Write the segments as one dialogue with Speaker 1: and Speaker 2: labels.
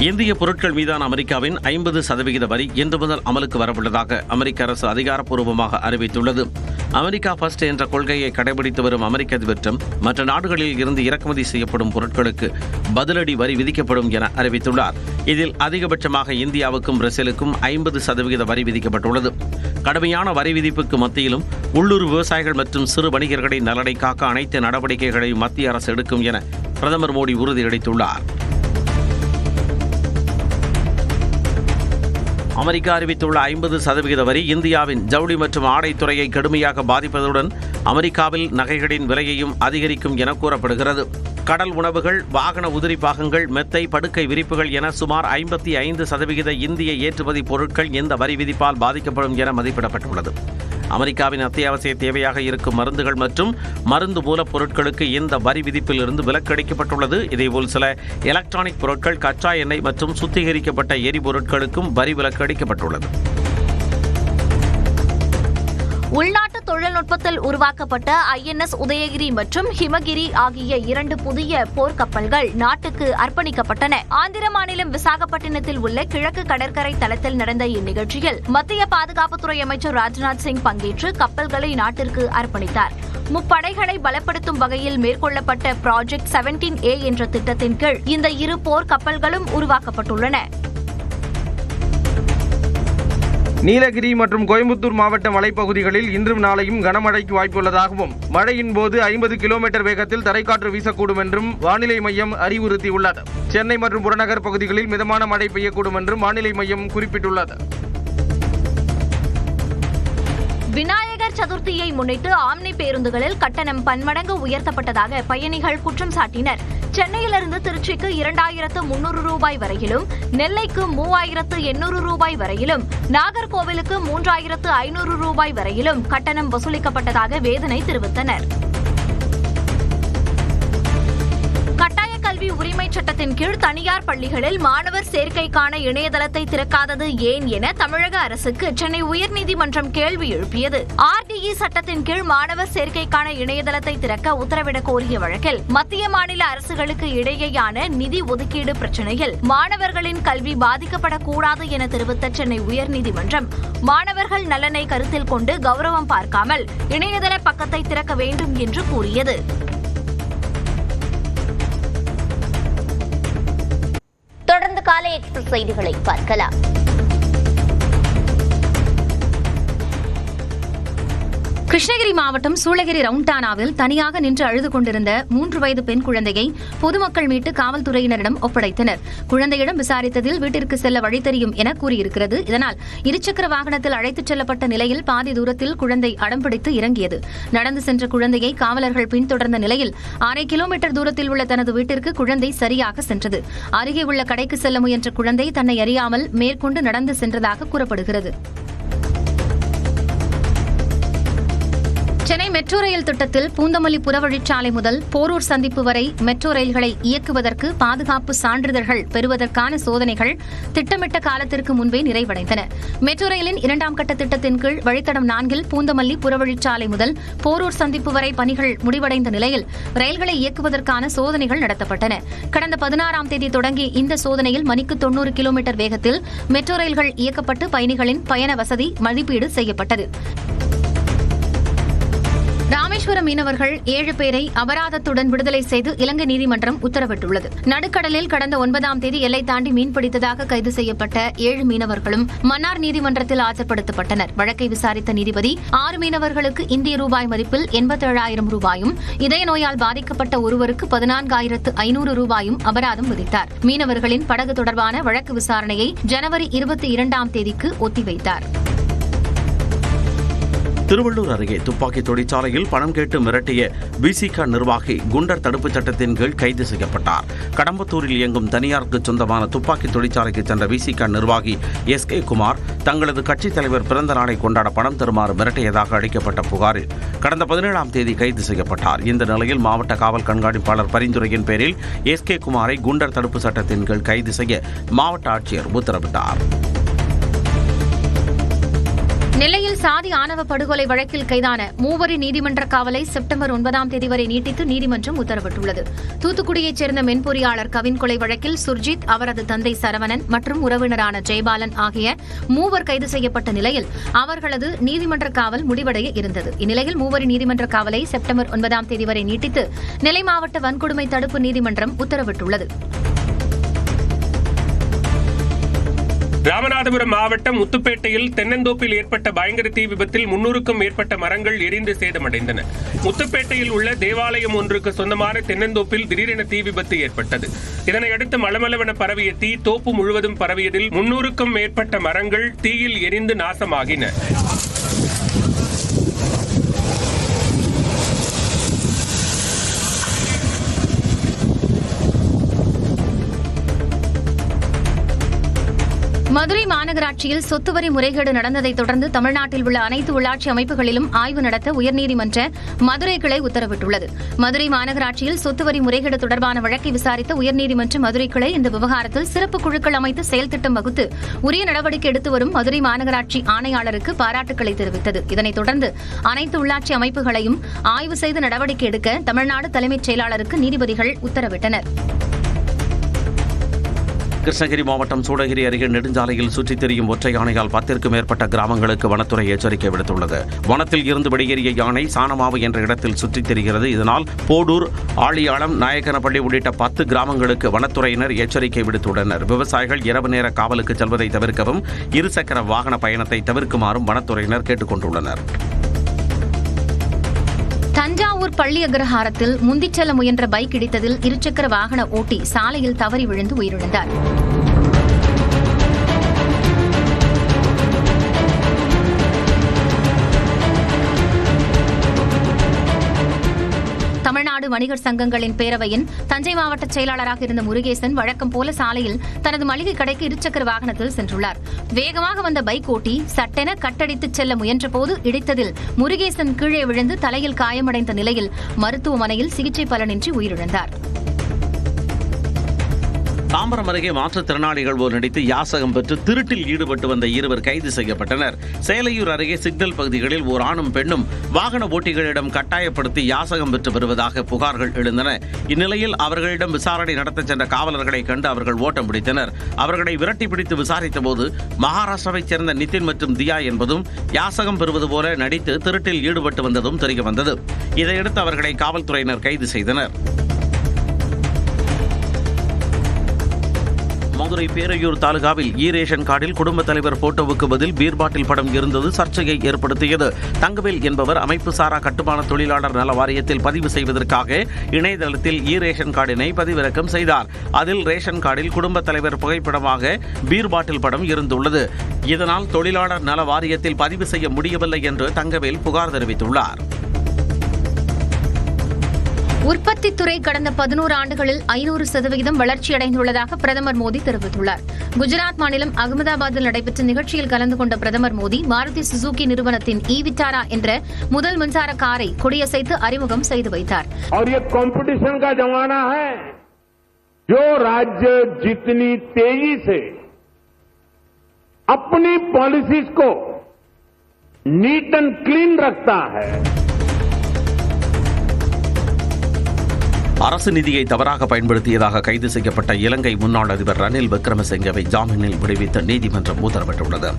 Speaker 1: இந்திய பொருட்கள் மீதான அமெரிக்காவின் 50% வரி இன்று முதல் அமலுக்கு வரவுள்ளதாக அமெரிக்க அரசு அதிகாரப்பூர்வமாக அறிவித்துள்ளது. அமெரிக்கா ஃபர்ஸ்ட் என்ற கொள்கையை கடைபிடித்து வரும் அமெரிக்க அதிபர் டிரம்ப் மற்ற நாடுகளில் இருந்து இறக்குமதி செய்யப்படும் பொருட்களுக்கு பதிலடி வரி விதிக்கப்படும் என அறிவித்துள்ளார். இதில் அதிகபட்சமாக இந்தியாவுக்கும் பிரேசிலுக்கும் 50% வரி விதிக்கப்பட்டுள்ளது. கடுமையான வரி விதிப்புக்கு மத்தியிலும் உள்ளூர் விவசாயிகள் மற்றும் சிறு வணிகர்களின் நலனை காக்க அனைத்து நடவடிக்கைகளையும் மத்திய அரசு எடுக்கும் என பிரதமர் மோடி உறுதியளித்துள்ளார். அமெரிக்கா அறிவித்துள்ள 50% வரி இந்தியாவின் ஜவுளி மற்றும் ஆடைத்துறையை கடுமையாக பாதிப்பதுடன் அமெரிக்காவில் நகைகளின் விலையையும் அதிகரிக்கும் என கூறப்படுகிறது. கடல் உணவுகள், வாகன உதிரி பாகங்கள், மெத்தை, படுக்கை விரிப்புகள் என சுமார் 55% இந்திய ஏற்றுமதி பொருட்கள் இந்த வரி விதிப்பால் பாதிக்கப்படும் என மதிப்பிடப்பட்டுள்ளது. அமெரிக்காவின் அத்தியாவசிய தேவையாக இருக்கும் மருந்துகள் மற்றும் மருந்து மூலப்பொருட்களுக்கு இந்த வரி விதிப்பில் இருந்து விலக்கு அளிக்கப்பட்டுள்ளது. இதேபோல் சில எலக்ட்ரானிக் பொருட்கள், கச்சா எண்ணெய் மற்றும் சுத்திகரிக்கப்பட்ட எரிபொருட்களுக்கும் வரி விலக்கு அளிக்கப்பட்டுள்ளது.
Speaker 2: உள்நாட்டு தொழில்நுட்பத்தில் உருவாக்கப்பட்ட INS உதயகிரி மற்றும் ஹிமகிரி ஆகிய 2 புதிய போர்க்கப்பல்கள் நாட்டுக்கு அர்ப்பணிக்கப்பட்டன. ஆந்திர மாநிலம் விசாகப்பட்டினத்தில் உள்ள கிழக்கு கடற்கரை தளத்தில் நடந்த இந்நிகழ்ச்சியில் மத்திய பாதுகாப்புத்துறை அமைச்சர் ராஜ்நாத் சிங் பங்கேற்று கப்பல்களை நாட்டிற்கு அர்ப்பணித்தார். முப்படைகளை பலப்படுத்தும் வகையில் மேற்கொள்ளப்பட்ட ப்ராஜெக்ட் 17A என்ற திட்டத்தின் கீழ் இந்த 2 போர் கப்பல்களும் உருவாக்கப்பட்டுள்ளன.
Speaker 3: நீலகிரி மற்றும் கோயம்புத்தூர் மாவட்ட மலைப்பகுதிகளில் இன்றும் நாளையும் கனமழைக்கு வாய்ப்புள்ளதாகவும் மழையின் போது 50 கிலோமீட்டர் வேகத்தில் தரைக்காற்று வீசக்கூடும் என்றும் வானிலை மையம் அறிவுறுத்தியுள்ளது. சென்னை மற்றும் புறநகர் பகுதிகளில் மிதமான மழை பெய்யக்கூடும் என்றும் வானிலை மையம் குறிப்பிட்டுள்ளது.
Speaker 2: விநாயகர் சதுர்த்தியை முன்னிட்டு ஆம்னி பேருந்துகளில் கட்டணம் பன்மடங்கு உயர்த்தப்பட்டதாக பயணிகள் குற்றம் சாட்டினர். சென்னையிலிருந்து திருச்சிக்கு 2300 ரூபாய் வரையிலும், நெல்லைக்கு 3800 ரூபாய் வரையிலும், நாகர்கோவிலுக்கு 3500 ரூபாய் வரையிலும் கட்டணம் வசூலிக்கப்பட்டதாக வேதனை தெரிவித்தனர். கட்டாய கல்வி உரிமை சட்டத்தின் கீழ் தனியார் பள்ளிகளில் மாணவர் சேர்க்கைக்கான இணையதளத்தை திறக்காதது ஏன் என தமிழக அரசுக்கு சென்னை உயர்நீதிமன்றம் கேள்வி எழுப்பியது. RTE சட்டத்தின் கீழ் மாணவர் சேர்க்கைக்கான இணையதளத்தை திறக்க உத்தரவிடக் கோரிய வழக்கில் மத்திய மாநில அரசுகளுக்கு இடையேயான நிதி ஒதுக்கீடு பிரச்சினையில் மாணவர்களின் கல்வி பாதிக்கப்படக்கூடாது என தெரிவித்த சென்னை உயர்நீதிமன்றம் மாணவர்கள் நலனை கருத்தில் கொண்டு கௌரவம் பார்க்காமல் இணையதள பக்கத்தை திறக்க வேண்டும் என்று கூறியது.
Speaker 4: தொடர்ந்து காலை எக்ஸ்பிரஸ் செய்திகளை பார்க்கலாம்.
Speaker 5: கிருஷ்ணகிரி மாவட்டம் சூளகிரி ரவுண்டானாவில் தனியாக நின்று அழுது கொண்டிருந்த 3 வயது பெண் குழந்தையை பொதுமக்கள் மீட்டு காவல்துறையினரிடம் ஒப்படைத்தனர். குழந்தையிடம் விசாரித்ததில் வீட்டிற்கு செல்ல வழி தெரியும் என கூறியிருக்கிறது. இதனால் இருசக்கர வாகனத்தில் அழைத்துச் செல்லப்பட்ட நிலையில் பாதி தூரத்தில் குழந்தை அடம்பிடித்து இறங்கியது. நடந்து சென்ற குழந்தையை காவலர்கள் பின்தொடர்ந்த நிலையில் 1/2 கிலோமீட்டர் தூரத்தில் உள்ள தனது வீட்டிற்கு குழந்தை சரியாக சென்றது. அருகே உள்ள கடைக்கு செல்ல முயன்ற குழந்தை தன்னை அறியாமல் மேற்கொண்டு நடந்து சென்றதாக கூறப்படுகிறது. சென்னை மெட்ரோ ரயில் திட்டத்தில் பூந்தமல்லி புறவழிச்சாலை முதல் போரூர் சந்திப்பு வரை மெட்ரோ ரயில்களை இயக்குவதற்கு பாதுகாப்பு சான்றிதழ்கள் பெறுவதற்கான சோதனைகள் திட்டமிட்ட காலத்திற்கு முன்பே நிறைவடைந்தன. மெட்ரோ ரயிலின் 2ஆம் கட்ட திட்டத்தின் கீழ் வழித்தடம் 4 பூந்தமல்லி புறவழிச்சாலை முதல் போரூர் சந்திப்பு வரை பணிகள் முடிவடைந்த நிலையில் ரயில்களை இயக்குவதற்கான சோதனைகள் நடத்தப்பட்டன. கடந்த 16ஆம் தேதி தொடங்கிய இந்த சோதனையில் மணிக்கு 90 கிலோமீட்டர் வேகத்தில் மெட்ரோ ரயில்கள் இயக்கப்பட்டு பயணிகளின் பயண வசதி மதிப்பீடு செய்யப்பட்டது. ராமேஸ்வரம் மீனவர்கள் 7 பேரை அபராதத்துடன் விடுதலை செய்து இலங்கை நீதிமன்றம் உத்தரவிட்டுள்ளது. நடுக்கடலில் கடந்த 9ஆம் தேதி எல்லை தாண்டி மீன்பிடித்ததாக கைது செய்யப்பட்ட 7 மீனவர்களும் மன்னார் நீதிமன்றத்தில் ஆஜர்படுத்தப்பட்டனர். வழக்கை விசாரித்த நீதிபதி 6 மீனவர்களுக்கு இந்திய ரூபாய் மதிப்பில் 87,000 ரூபாயும், இதய நோயால் பாதிக்கப்பட்ட ஒருவருக்கு 14,500 ரூபாயும் அபராதம் விதித்தார். மீனவர்களின் படகு தொடர்பான வழக்கு விசாரணையை ஜனவரி 22ஆம் தேதிக்கு ஒத்திவைத்தார்.
Speaker 1: திருவள்ளூர் அருகே துப்பாக்கி தொழிற்சாலையில் பணம் கேட்டு மிரட்டிய விசிக நிர்வாகி குண்டர் தடுப்புச் சட்டத்தின் கீழ் கைது செய்யப்பட்டார். கடம்பத்தூரில் இயங்கும் தனியாருக்கு சொந்தமான துப்பாக்கி தொழிற்சாலைக்கு சென்ற விசிக நிர்வாகி SK குமார் தங்களது கட்சித் தலைவர் பிறந்த நாளை கொண்டாட பணம் தருமாறு மிரட்டியதாக அளிக்கப்பட்ட புகாரில் கடந்த 17ஆம் தேதி கைது செய்யப்பட்டார். இந்த நிலையில் மாவட்ட காவல் கண்காணிப்பாளர் பரிந்துரையின் பேரில் SK குமாரை குண்டர் தடுப்பு சட்டத்தின் கீழ் கைது செய்ய மாவட்ட ஆட்சியர் உத்தரவிட்டார்.
Speaker 5: நெல்லையில் சாதி ஆணவ படுகொலை வழக்கில் கைதான மூவரின் நீதிமன்ற காவலை செப்டம்பர் 9ஆம் தேதி வரை நீட்டித்து நீதிமன்றம் உத்தரவிட்டுள்ளது. தூத்துக்குடியைச் சேர்ந்த மென்பொறியாளர் கவின் கொலை வழக்கில் சுர்ஜித், அவரது தந்தை சரவணன் மற்றும் உறவினரான ஜெயபாலன் ஆகிய மூவர் கைது செய்யப்பட்ட நிலையில் அவர்களது நீதிமன்ற காவல் முடிவடைய இருந்தது. இந்நிலையில் மூவரின் நீதிமன்ற காவலை செப்டம்பர் 9ஆம் தேதி வரை நீட்டித்து நெல்லை மாவட்ட வன்கொடுமை தடுப்பு நீதிமன்றம் உத்தரவிட்டுள்ளது.
Speaker 6: ராமநாதபுரம் மாவட்டம் முத்துப்பேட்டையில் தென்னந்தோப்பில் ஏற்பட்ட பயங்கர தீ விபத்தில் 300க்கும் மேற்பட்ட மரங்கள் எரிந்து சேதமடைந்தன. முத்துப்பேட்டையில் உள்ள தேவாலயம் ஒன்றுக்கு சொந்தமான தென்னந்தோப்பில் திடீரென தீ விபத்து ஏற்பட்டது. இதனையடுத்து மளமளவென பரவிய தீ தோப்பு முழுவதும் பரவியதில் 300க்கும் மேற்பட்ட மரங்கள் தீயில் எரிந்து நாசமாகின.
Speaker 5: மதுரை மாநகராட்சியில் சொத்து வரி முறைகேடு நடந்ததைத் தொடர்ந்து தமிழ்நாட்டில் உள்ள அனைத்து உள்ளாட்சி அமைப்புகளிலும் ஆய்வு நடத்த உயர்நீதிமன்ற மதுரை கிளை உத்தரவிட்டுள்ளது. மதுரை மாநகராட்சியில் சொத்து வரி முறைகேடு தொடர்பான வழக்கை விசாரித்த உயர்நீதிமன்ற மதுரை கிளை இந்த விவகாரத்தில் சிறப்பு குழுக்கள் அமைத்து செயல் திட்டம் வகுத்து உரிய நடவடிக்கை எடுத்து வரும் மதுரை மாநகராட்சி ஆணையாளருக்கு பாராட்டுக்களை தெரிவித்தது. இதனைத் தொடர்ந்து அனைத்து உள்ளாட்சி அமைப்புகளையும் ஆய்வு செய்து நடவடிக்கை எடுக்க தமிழ்நாடு தலைமைச் செயலாளருக்கு நீதிபதிகள் உத்தரவிட்டனர்.
Speaker 1: கிருஷ்ணகிரி மாவட்டம் சூளகிரி அருகே நெடுஞ்சாலையில் சுற்றித் திரியும் ஒற்றை யானையால் 10க்கும் மேற்பட்ட கிராமங்களுக்கு வனத்துறை எச்சரிக்கை விடுத்துள்ளது. வனத்தில் இருந்து வெளியேறிய யானை சாணமாவு என்ற இடத்தில் சுற்றித் திரிகிறது. இதனால் போடூர், ஆழியாளம், நாயக்கனப்பள்ளி உள்ளிட்ட 10 கிராமங்களுக்கு வனத்துறையினர் எச்சரிக்கை விடுத்துள்ளனர். விவசாயிகள் இரவு நேர காவலுக்கு செல்வதை தவிர்க்கவும், இருசக்கர வாகன பயணத்தை தவிர்க்குமாறும் வனத்துறையினர் கேட்டுக் கொண்டுள்ளனர்.
Speaker 5: தஞ்சாவூர் பள்ளி அக்ரஹாரத்தில் முந்திச் செல்ல முயன்ற பைக் இடித்ததில் இருசக்கர வாகன ஓட்டி சாலையில் தவறி விழுந்து உயிரிழந்தார். தமிழ்நாடு வணிகர் சங்கங்களின் பேரவையின் தஞ்சை மாவட்ட செயலாளராக இருந்த முருகேசன் வழக்கம் போல சாலையில் தனது மளிகை கடைக்கு இருசக்கர வாகனத்தில் சென்றுள்ளார். வேகமாக வந்த பைக் ஓட்டி சட்டென கட்டடித்துச் செல்ல முயன்றபோது இடித்ததில் முருகேசன் கீழே விழுந்து தலையில் காயமடைந்த நிலையில் மருத்துவமனையில் சிகிச்சை பலனின்றி உயிரிழந்தார்.
Speaker 1: தாம்பரம் அருகே மாற்றுத்திறனாளிகள் போல் நடித்து யாசகம் பெற்று திருட்டில் ஈடுபட்டு வந்த 2 கைது செய்யப்பட்டனர். சேலையூர் அருகே சிக்னல் பகுதிகளில் ஓர் ஆணும் பெண்ணும் வாகன ஓட்டிகளிடம் கட்டாயப்படுத்தி யாசகம் பெற்று வருவதாக புகார்கள் எழுந்தன. இந்நிலையில் அவர்களிடம் விசாரணை நடத்த சென்ற காவலர்களை கண்டு அவர்கள் ஓட்டம் பிடித்தனர். அவர்களை விரட்டி பிடித்து விசாரித்த போது மகாராஷ்டிராவைச் சேர்ந்த நிதின் மற்றும் தியா என்பதும் யாசகம் பெறுவது போல நடித்து திருட்டில் ஈடுபட்டு வந்ததும் தெரியவந்தது. இதையடுத்து அவர்களை காவல்துறையினர் கைது செய்தனர். மதுரை பேரையூர் தாலுகாவில் ரேஷன் கார்டில் குடும்பத் தலைவர் போட்டோவுக்கு பதில் பீர் பாட்டில் படம் இருந்தது சர்ச்சையை ஏற்படுத்தியது. தங்கவேல் என்பவர் அமைப்பு சாரா கட்டுமான தொழிலாளர் நல வாரியத்தில் பதிவு செய்வதற்காக இணையதளத்தில் ரேஷன் கார்டினை பதிவிறக்கம் செய்தார். அதில் ரேஷன் கார்டில் குடும்பத் தலைவர் புகைப்படமாக பீர் பாட்டில் படம் இருந்துள்ளது. இதனால் தொழிலாளர் நல வாரியத்தில் பதிவு செய்ய முடியவில்லை என்று தங்கவேல் புகார் தெரிவித்துள்ளார்.
Speaker 5: உற்பத்தித் துறை கடந்த 11 ஆண்டுகளில் 500% வளர்ச்சியடைந்துள்ளதாக பிரதமர் மோடி தெரிவித்துள்ளார். குஜராத் மாநிலம் அகமதாபாத்தில் நடைபெற்ற நிகழ்ச்சியில் கலந்து கொண்ட பிரதமர் மோடி மாருதி சுசுகி நிறுவனத்தின் விட்டாரா என்ற முதல் மின்சார காரை கொடியசைத்து அறிமுகம் செய்து வைத்தார்.
Speaker 7: जो राज्य जितनी तेजी से अपनी पॉलिसीज को नीट एंड क्लीन रखता है,
Speaker 1: அரசு நிதியை தவறாக பயன்படுத்தியதாக கைது செய்யப்பட்ட இலங்கை முன்னாள் அதிபர் ரணில் விக்ரமசிங்கவை ஜாமீனில் விடுவித்து நீதிமன்றம் உத்தரவிட்டுள்ளது.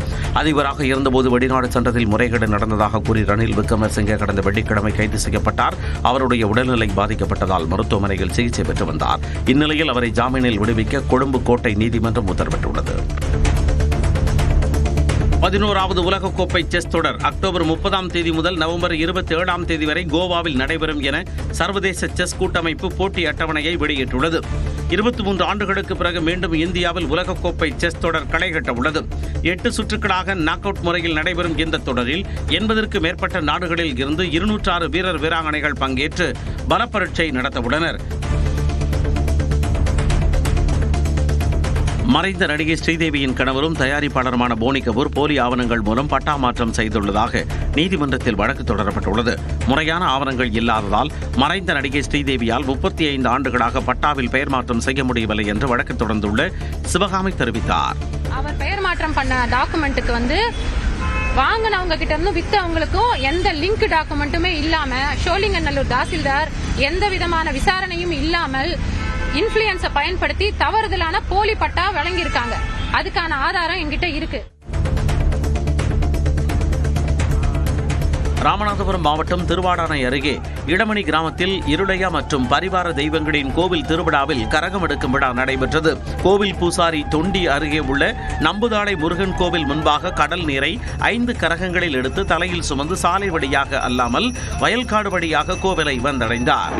Speaker 1: அதிபராக இருந்தபோது வெளிநாடு சென்றதில் முறைகேடு நடந்ததாக கூறி ரணில் விக்ரமசிங்கே கடந்த வெள்ளிக்கிழமை கைது செய்யப்பட்டார். அவருடைய உடல்நிலை பாதிக்கப்பட்டதால் மருத்துவமனையில் சிகிச்சை பெற்று வந்தார். இந்நிலையில் அவரை ஜாமீனில் விடுவிக்க கொழும்பு கோட்டை நீதிமன்றம் உத்தரவிட்டுள்ளது. 11வது உலகக்கோப்பை செஸ் தொடர் அக்டோபர் 30ஆம் தேதி முதல் நவம்பர் 27ஆம் தேதி வரை கோவாவில் நடைபெறும் என சர்வதேச செஸ் கூட்டமைப்பு போட்டி அட்டவணையை வெளியிட்டுள்ளது. 23 ஆண்டுகளுக்கு பிறகு மீண்டும் இந்தியாவில் உலகக்கோப்பை செஸ் தொடர் களைகட்ட உள்ளது. 8 சுற்றுக்களாக நாக் அவுட் முறையில் நடைபெறும் இந்த தொடரில் 80க்கும் மேற்பட்ட நாடுகளில் இருந்து 206 வீரர் வீராங்கனைகள் பங்கேற்று பலப்பரீட்சை நடத்த உள்ளனர். மறைந்த நடிகை ஸ்ரீதேவியின் கணவரும் தயாரிப்பாளருமான போனி கபூர் போலி ஆவணங்கள் மூலம் பட்டா மாற்றம் செய்துள்ளதாக நீதிமன்றத்தில் வழக்கு தொடரப்பட்டுள்ளது. முறையான ஆவணங்கள் இல்லாததால் மறைந்த நடிகை ஸ்ரீதேவியால் 35 ஆண்டுகளாக பட்டாவில் பெயர் மாற்றம் செய்ய முடியவில்லை என்று வழக்கு தொடர்ந்துள்ள சிவகாமி தெரிவித்தார்.
Speaker 8: அவர் பெயர் மாற்றம் பண்ண டாக்குமெண்ட்டுக்கு வாங்கினவங்க கிட்ட இருந்து வித்தவங்களுக்கும் எந்த லிங்க் டாக்குமெண்ட்டுமே இல்லாம சோழிங்கநல்லூர் தாசில்தார் எந்த விதமான விசாரணையும் இல்லாமல் இன்ஃபுளுயன்ஸை பயன்படுத்தி தவறுதலான போலி பட்டா வழங்கியிருக்காங்க. அதுக்கான ஆதாரம் என்கிட்ட இருக்கு.
Speaker 1: ராமநாதபுரம் மாவட்டம் திருவாடானை அருகே இடமணி கிராமத்தில் இருளையா மற்றும் பரிவார தெய்வங்களின் கோவில் திருவிழாவில் கரகம் எடுக்கும் விழா நடைபெற்றது. கோவில் பூசாரி தொண்டி அருகே உள்ள நம்புதாளை முருகன் கோவில் முன்பாக கடல் நீரை 5 கரகங்களில் எடுத்து தலையில் சுமந்து சாலை வழியாக அல்லாமல் வயல்காடு வழியாக கோவிலை வந்தடைந்தார்.